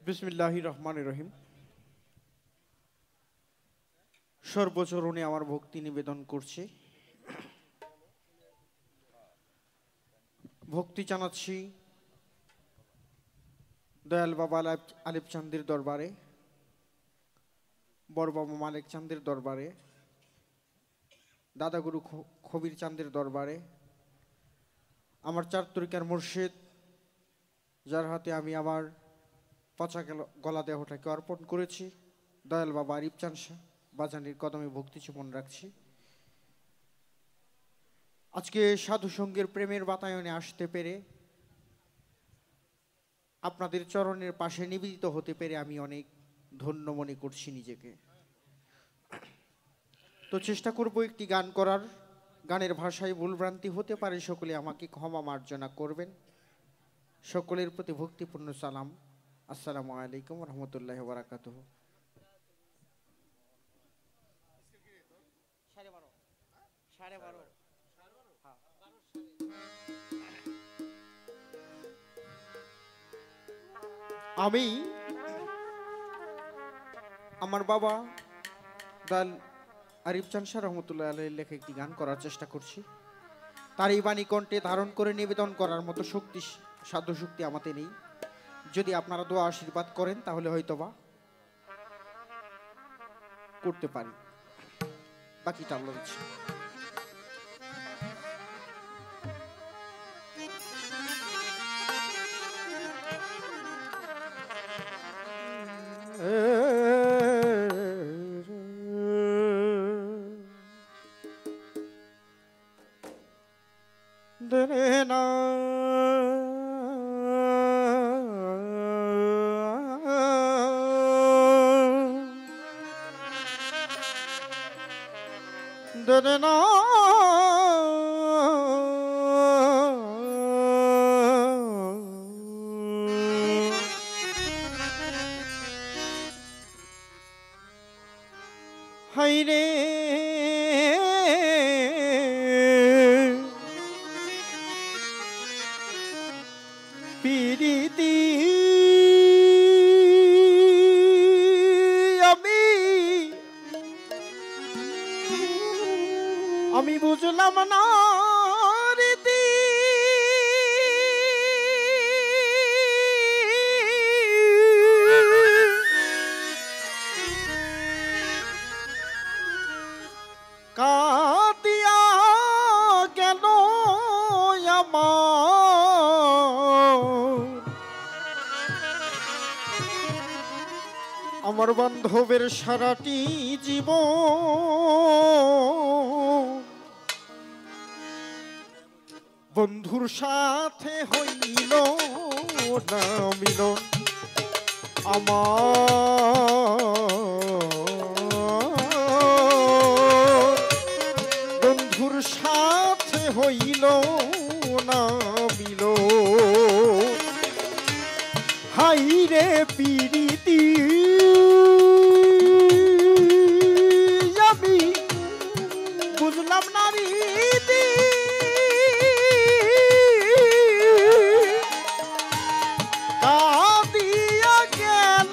বিসমিল্লাহির রহমানির রহিম। সর্বচরণে আমার ভক্তি নিবেদন করছি। ভক্তি জানাচ্ছি দয়াল বাবা আলিফ চান্দের দরবারে, বড় বাবা মালিক চান্দের দরবারে, দাদাগুরু খবির চান্দের দরবারে, আমার চার তরিকার মুর্শিদ যার হাতে আমি আমার পচা গলা দেহটাকে অর্পণ করেছি, দয়াল বাবা আরিফ চান বাজানির কদমে ভক্তি চুমন রাখছি। আজকে সাধু সঙ্গের প্রেমের বাতায়নে আসতে পেরে, আপনাদের চরণের পাশে নিবেদিত হতে পেরে আমি অনেক ধন্য মনে করছি নিজেকে। তো চেষ্টা করব একটি গান করার। গানের ভাষায় ভুলভ্রান্তি হতে পারে, সকলে আমাকে ক্ষমা মার্জনা করবেন। সকলের প্রতি ভক্তিপূর্ণ সালাম। আসসালামু আলাইকুম রহমতুল্লাহ বারাকাতুহু। আমি আমার বাবা দাল আরিফ চান শাহ রহমতুল্লাহ আলাইহির লেখা একটি গান করার চেষ্টা করছি। তার এই বাণী কণ্ঠে ধারণ করে নিবেদন করার মতো শক্তি, সাধ্য শক্তি আমাতে নেই। যদি আপনারা দোয়া আশীর্বাদ করেন তাহলে হয়তোবা করতে পারি, বাকিটা আল্লাহর ইচ্ছা। হাইরে পিরিতি আমি বুঝলাম না রীতি, কাঁদিয়া গেল আমার বান্ধবের সারাটি জীবন। বন্ধুর সাথে হইল না মিলন, আমার বন্ধুর সাথে হইল না মিলন। হাইরে পিরিতি আমি বুঝলাম না রীতি, কাঁদিয়া গেল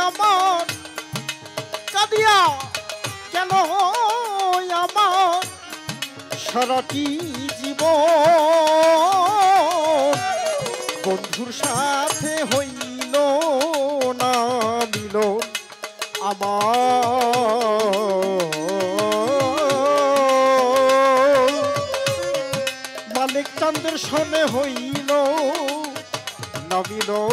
আমার, কাঁদিয়া গেল আমার সারাটি জীবন। বন্ধুর সাথে হইল না মিলন, আমার মালিক চাঁদের সনে হইল না মিলন।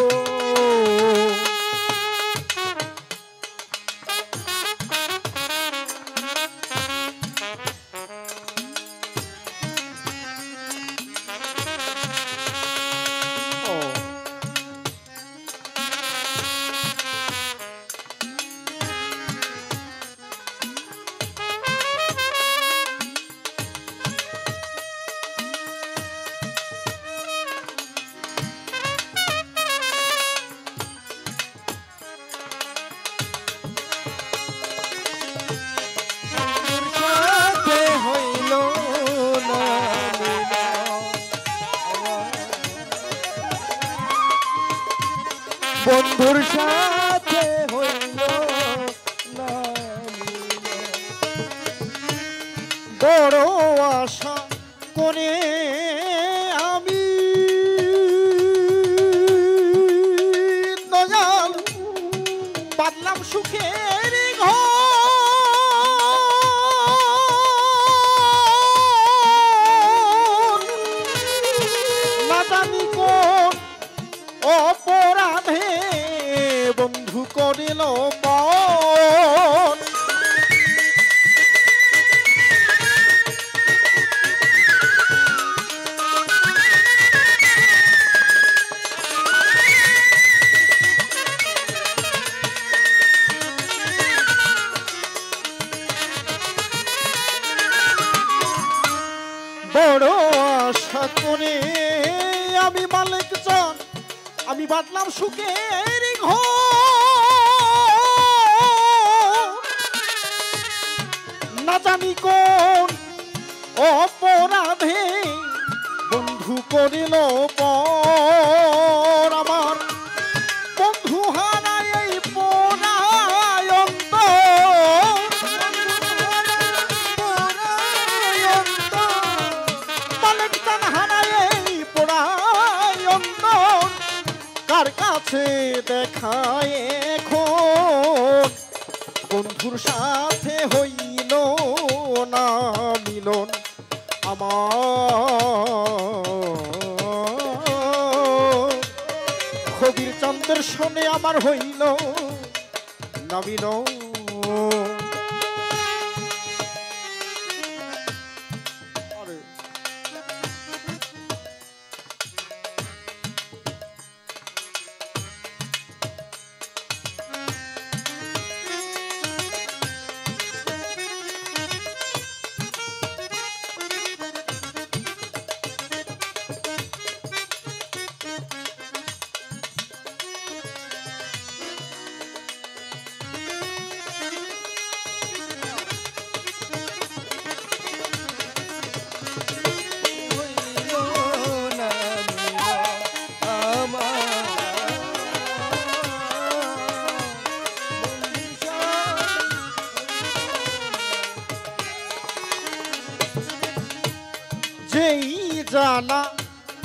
বন্ধুর সাথে হইল না বড় আশা করে আমি দয়াল বাঁধলাম সুখের ঘর না জানি কোন অপরাধে বন্ধু করিল পর বড় আশা করে আমি মালিক চান আমি বাঁধলাম সুখের ঘর না জানি কোন অপরাধে বন্ধু করিল পর আমার বন্ধু হারায় এই পরায় মালিক চান হারায় এই পরায় কার কাছে দেখায় এখন বন্ধুর সাথে হইল না মিলন আমার কবির চন্দ্রের শোনে আমার হইল না মিলন যেই জানা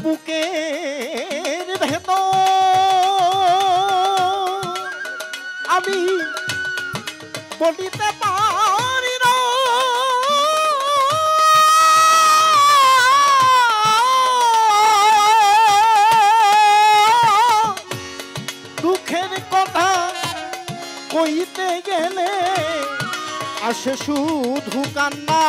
বুকের ভেতর আমি বলিতে পারি না দুঃখের কথা কইতে গেলে আসে শুধু কান্না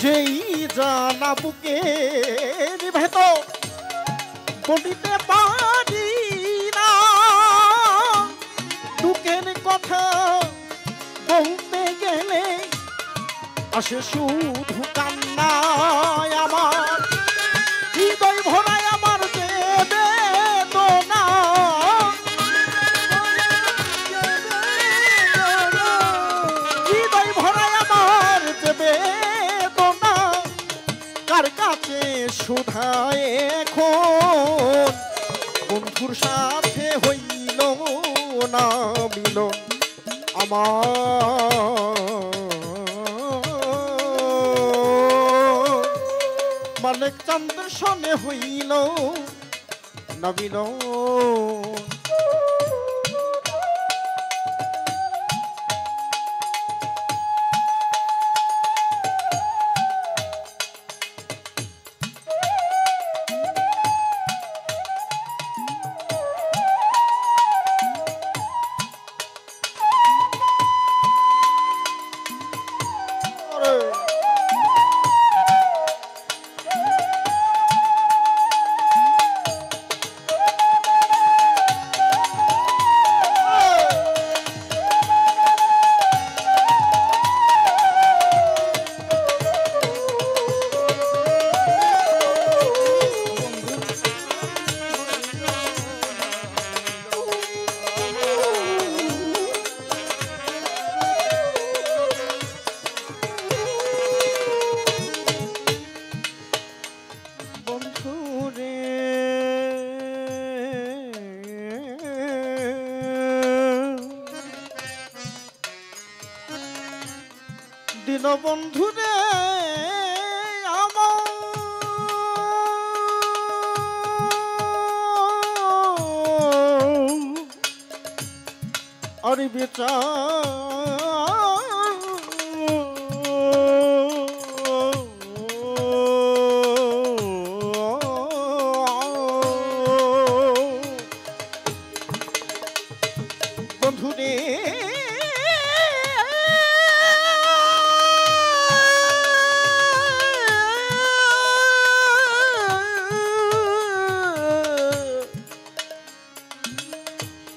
যেই জানা বুকের ভেতর বলিতে পারি না দুঃখের কথা বলতে গেলে আসে শুধু কান্নায় আমার হৃদয় ভরায় আমার যে বেদনা হৃদয় ভরায় আমার যে বেদনা কার কাছে শুধায় এখন বন্ধুর সাথে হইল না মিলন আমার মালিক চন্দ্র শোনে হইল না মিলন দিন বন্ধুরে আর বন্ধুরে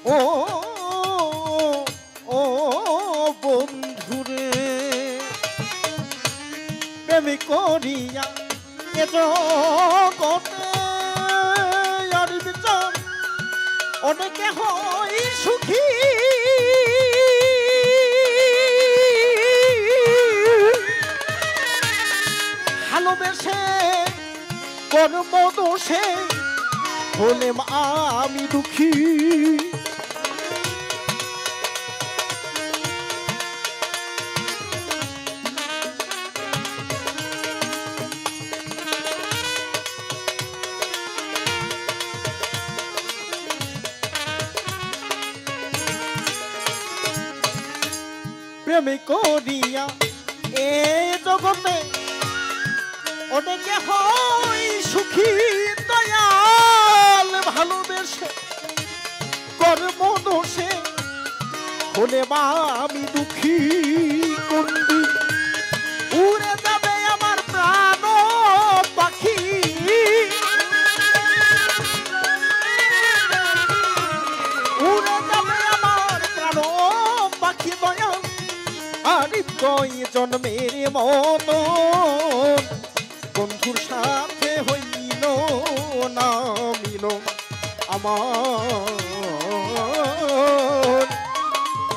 ও ও বন্ধুরে প্রেমে করিয়া এ জগতে আর বিচার অনেকে হয় সুখী ভালোবেসে কর্ম দোষে হলেম আমি দুঃখী প্রেমে করিয়া এ জগতে অনেকে হয় সুখী দয়াল ভালোবেসে কর্ম দোষে হলে মা আমি দুঃখী কোনদিন উড়ে যাবে আমার প্রাণ পাখি উড়ে যাবে আমার প্রাণ পাখি দয়াল আরে কই জন্মের মতো বন্ধুর সাথে হইল না মিল আমার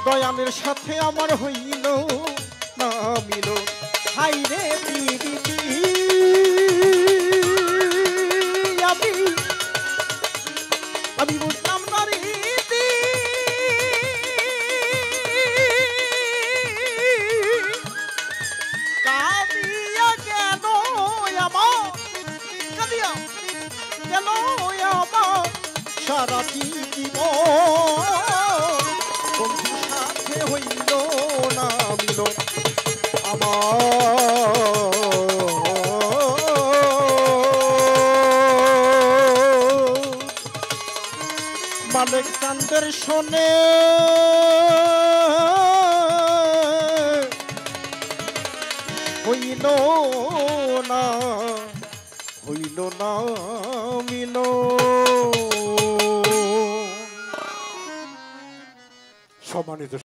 দয়ালের সাথে আমার হইল না মিল হাই রে দিদি আমি বুঝলাম না রে কাঁদিয়া কেন আমার কাঁদিয়া কেন আমার সারাটি জীবন বন্ধুর সাথে হইল না মিল আমার মালিক চান্দের শোনে হইল না মিল সম্মানিত